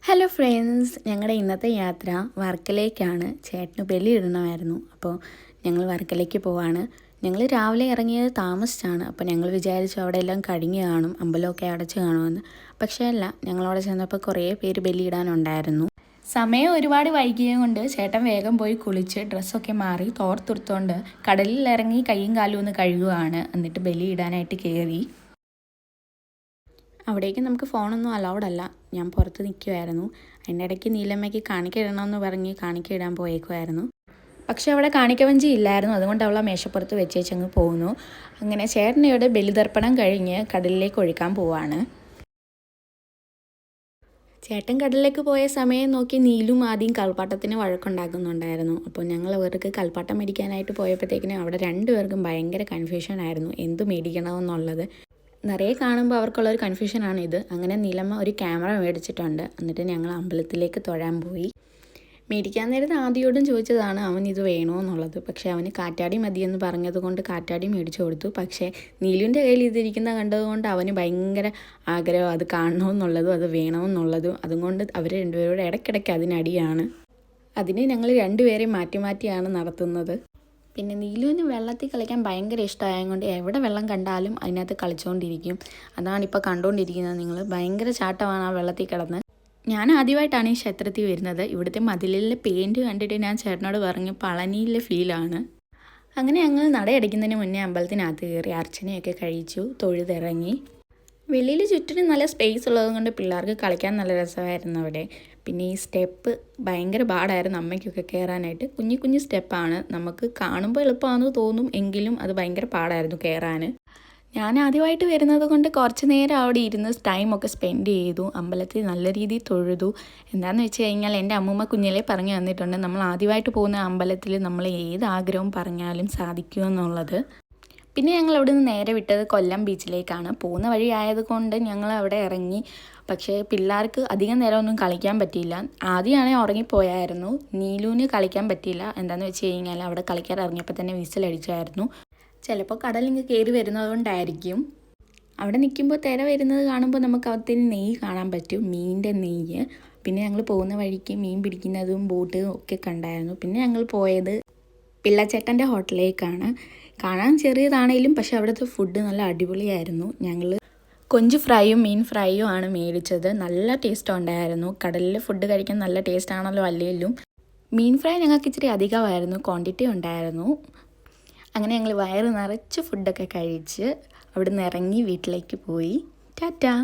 Hello friends, ഞങ്ങളുടെ ഇന്നത്തെ യാത്ര വർക്കലേക്കാണ്. ചേട്ടന് ബലിയിടണമായിരുന്നു. അപ്പോൾ ഞങ്ങൾ വർക്കലേക്ക് പോവാണ്. ഞങ്ങൾ രാവിലെ ഇറങ്ങിയത് താമസിച്ചാണ്. അപ്പോൾ ഞങ്ങൾ വിചാരിച്ചു അവിടെ എല്ലാം കഴിഞ്ഞ് കാണും, അമ്പലമൊക്കെ അടച്ച് കാണുമെന്ന്. പക്ഷേ അല്ല, ഞങ്ങളവിടെ ചെന്നപ്പോൾ കുറേ പേര് ബലിയിടാനുണ്ടായിരുന്നു. സമയം ഒരുപാട് വൈകിയത് കൊണ്ട് ചേട്ടൻ വേഗം പോയി കുളിച്ച് ഡ്രസ്സൊക്കെ മാറി തോർത്തുടുത്തോണ്ട് കടലിൽ ഇറങ്ങി കൈയും കാലും ഒന്ന് കഴുകുകയാണ്. എന്നിട്ട് ബലിയിടാനായിട്ട് കയറി. അവിടേക്ക് നമുക്ക് ഫോണൊന്നും അലൗഡല്ല. ഞാൻ പുറത്ത് നിൽക്കുമായിരുന്നു. അതിൻ്റെ ഇടയ്ക്ക് നീലമ്മയ്ക്ക് കാണിക്ക ഇടണമെന്ന് പറഞ്ഞ് കാണിക്ക ഇടാൻ പോയേക്കുമായിരുന്നു. പക്ഷേ അവിടെ കാണിക്കവഞ്ചി ഇല്ലായിരുന്നു. അതുകൊണ്ട് അവൾ ആ മേശപ്പുറത്ത് വെച്ചേച്ചങ്ങ് പോകുന്നു. അങ്ങനെ ചേട്ടനയുടെ ബലിതർപ്പണം കഴിഞ്ഞ് കടലിലേക്ക് ഒഴുക്കാൻ പോവാണ്. ചേട്ടൻ കടലിലേക്ക് പോയ സമയം നോക്കി നീലും ആദ്യം കളിപ്പാട്ടത്തിന് വഴക്കുണ്ടാക്കുന്നുണ്ടായിരുന്നു. അപ്പോൾ ഞങ്ങൾ അവർക്ക് കളിപ്പാട്ടം മേടിക്കാനായിട്ട് പോയപ്പോഴത്തേക്കിനും അവിടെ രണ്ടുപേർക്കും ഭയങ്കര കൺഫ്യൂഷൻ ആയിരുന്നു എന്ത് മേടിക്കണമെന്നുള്ളത്. നിറയെ കാണുമ്പോൾ അവർക്കുള്ളൊരു കൺഫ്യൂഷനാണ് ഇത്. അങ്ങനെ നീലമ്മ ഒരു ക്യാമറ മേടിച്ചിട്ടുണ്ട്. എന്നിട്ട് ഞങ്ങൾ അമ്പലത്തിലേക്ക് തൊഴാൻ പോയി. മേടിക്കാൻ നേരത്ത് ആദ്യോടും ചോദിച്ചതാണ് അവൻ ഇത് വേണോ എന്നുള്ളത്. പക്ഷേ അവന് കാറ്റാടി മതിയെന്ന് പറഞ്ഞത് കൊണ്ട് കാറ്റാടി മേടിച്ചു കൊടുത്തു. പക്ഷേ നീലുവിൻ്റെ കയ്യിൽ ഇതിരിക്കുന്ന കണ്ടതുകൊണ്ട് അവന് ഭയങ്കര ആഗ്രഹം അത് കാണണമെന്നുള്ളതും അത് വേണമെന്നുള്ളതും. അതുകൊണ്ട് അവർ രണ്ടുപേരോട് ഇടയ്ക്കിടയ്ക്ക് അതിനടിയാണ്. അതിന് ഞങ്ങൾ രണ്ടുപേരെയും മാറ്റി മാറ്റിയാണ് നടത്തുന്നത്. പിന്നെ നീലുവിന് വെള്ളത്തിൽ കളിക്കാൻ ഭയങ്കര ഇഷ്ടമായതുകൊണ്ട് എവിടെ വെള്ളം കണ്ടാലും അതിനകത്ത് കളിച്ചുകൊണ്ടിരിക്കും. അതാണിപ്പോൾ കണ്ടുകൊണ്ടിരിക്കുന്നത് നിങ്ങൾ. ഭയങ്കര ചാട്ടമാണ് ആ വെള്ളത്തിൽ കിടന്ന്. ഞാൻ ആദ്യമായിട്ടാണ് ഈ ക്ഷേത്രത്തിൽ വരുന്നത്. ഇവിടുത്തെ മതിലിലെ പെയിൻറ്റ് കണ്ടിട്ട് ഞാൻ ചേട്ടനോട് പറഞ്ഞു പളനിയിലെ ഫീലാണ്. അങ്ങനെ ഞങ്ങൾ നടയടിക്കുന്നതിന് മുന്നേ അമ്പലത്തിനകത്ത് കയറി അർച്ചനയൊക്കെ കഴിച്ചു, തൊഴുതിറങ്ങി. വെളിയിൽ ചുറ്റിനും നല്ല സ്പേസ് ഉള്ളത് കൊണ്ട് പിള്ളേർക്ക് കളിക്കാൻ നല്ല രസമായിരുന്നു അവിടെ. പിന്നെ ഈ സ്റ്റെപ്പ് ഭയങ്കര പാടായിരുന്നു അമ്മയ്ക്കൊക്കെ കയറാനായിട്ട്. കുഞ്ഞു കുഞ്ഞു സ്റ്റെപ്പാണ്. നമുക്ക് കാണുമ്പോൾ എളുപ്പമാണെന്ന് തോന്നും, എങ്കിലും അത് ഭയങ്കര പാടായിരുന്നു കയറാൻ. ഞാൻ ആദ്യമായിട്ട് വരുന്നത് കൊണ്ട് കുറച്ച് നേരം അവിടെ ഇരുന്ന് ടൈമൊക്കെ സ്പെൻഡ് ചെയ്തു. അമ്പലത്തിൽ നല്ല രീതിയിൽ തൊഴുതു. എന്താണെന്ന് വെച്ച് കഴിഞ്ഞാൽ എൻ്റെ അമ്മൂമ്മ കുഞ്ഞിലേ പറഞ്ഞു തന്നിട്ടുണ്ട് നമ്മൾ ആദ്യമായിട്ട് പോകുന്ന അമ്പലത്തിൽ നമ്മൾ ഏത് ആഗ്രഹം പറഞ്ഞാലും സാധിക്കുമെന്നുള്ളത്. പിന്നെ ഞങ്ങൾ അവിടെ നിന്ന് നേരെ വിട്ടത് കൊല്ലം ബീച്ചിലേക്കാണ്. പോകുന്ന വഴി ആയതുകൊണ്ട് ഞങ്ങൾ അവിടെ ഇറങ്ങി. പക്ഷേ പിള്ളേർക്ക് അധികം നേരമൊന്നും കളിക്കാൻ പറ്റിയില്ല. ആദ്യമാണെങ്കിൽ ഉറങ്ങിപ്പോയായിരുന്നു. നീലുവിന് കളിക്കാൻ പറ്റിയില്ല. എന്താണെന്ന് വെച്ച് കഴിഞ്ഞാൽ അവിടെ കളിക്കാൻ ഇറങ്ങിയപ്പോൾ തന്നെ വിസിലടിച്ചായിരുന്നു. ചിലപ്പോൾ കടലിങ്ങ് കയറി വരുന്നത് കൊണ്ടായിരിക്കും. അവിടെ നിൽക്കുമ്പോൾ തിര വരുന്നത് കാണുമ്പോൾ നമുക്ക് അകത്തിന് നെയ്യ് കാണാൻ പറ്റും, മീനിൻ്റെ നെയ്യ്. പിന്നെ ഞങ്ങൾ പോകുന്ന വഴിക്ക് മീൻ പിടിക്കുന്നതും ബോട്ട് ഒക്കെ കണ്ടായിരുന്നു. പിന്നെ ഞങ്ങൾ പോയത് പിള്ളച്ചേട്ടൻ്റെ ഹോട്ടലിലേക്കാണ്. കാണാൻ ചെറിയതാണേലും പക്ഷെ അവിടുത്തെ ഫുഡ് നല്ല അടിപൊളിയായിരുന്നു. ഞങ്ങൾ കൊഞ്ച് ഫ്രൈയും മീൻ ഫ്രൈയും ആണ് മേടിച്ചത്. നല്ല ടേസ്റ്റ് ഉണ്ടായിരുന്നു. കടലിലെ ഫുഡ് കഴിക്കാൻ നല്ല ടേസ്റ്റ് ആണല്ലോ അല്ലെങ്കിലും. മീൻ ഫ്രൈ ഞങ്ങൾക്ക് ഇച്ചിരി അധികമായിരുന്നു, ക്വാണ്ടിറ്റി ഉണ്ടായിരുന്നു. അങ്ങനെ ഞങ്ങൾ വയറ് നിറച്ച് ഫുഡൊക്കെ കഴിച്ച് അവിടെ നിന്ന് ഇറങ്ങി വീട്ടിലേക്ക് പോയി. ടാറ്റാ.